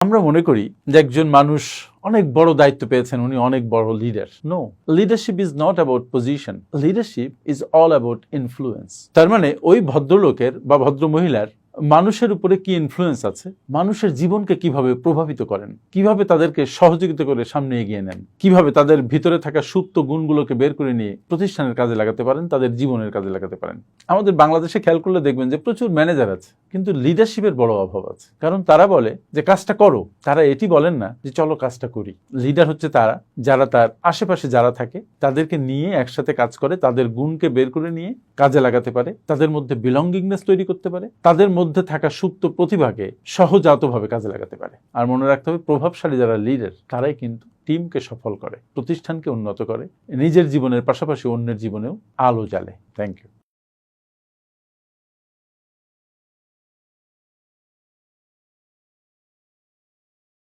আমরা মনে করি যে একজন মানুষ অনেক বড় দায়িত্ব পেয়েছেন, উনি অনেক বড় leader. No, leadership is not about position, leadership is all about influence. তার মানে ওই ভদ্রলোকের বা ভদ্র মহিলার মানুষের উপরে কি ইনফ্লুয়েন্স আছে, মানুষের জীবনকে কিভাবে প্রভাবিত করেন, কিভাবে তাদেরকে সহযোগিতা করে সামনে এগিয়ে নেন, কিভাবে তাদের ভিতরে থাকা সুপ্ত গুণগুলোকে বের করে নিয়ে প্রতিষ্ঠানের কাজে লাগাতে পারেন, তাদের জীবনের কাজে লাগাতে পারেন। আমাদের বাংলাদেশে খেয়াল করলে দেখবেন যে প্রচুর ম্যানেজার আছে, কিন্তু লিডারশিপের বড় অভাব আছে। কারণ তারা বলে যে কাজটা করো, তারা এটি বলেন না যে চলো কাজটা করি। লিডার হচ্ছে তারা যারা তার আশেপাশে যারা থাকে তাদেরকে নিয়ে একসাথে কাজ করে, তাদের গুণকে বের করে নিয়ে কাজে লাগাতে পারে, তাদের মধ্যে বিলঙ্গিংনেস তৈরি করতে পারে, তাদের মধ্যে থাকা সুপ্ত প্রতিভাকে সহজাতভাবে কাজে লাগাতে পারে। আর মনে রাখতে হবে, প্রভাবশালী যারা লিডার তারাই কিন্তু টিমকে সফল করে, প্রতিষ্ঠানকে উন্নত করে, নিজের জীবনের পাশাপাশি অন্যের জীবনেও আলো জ্বালে। Thank you.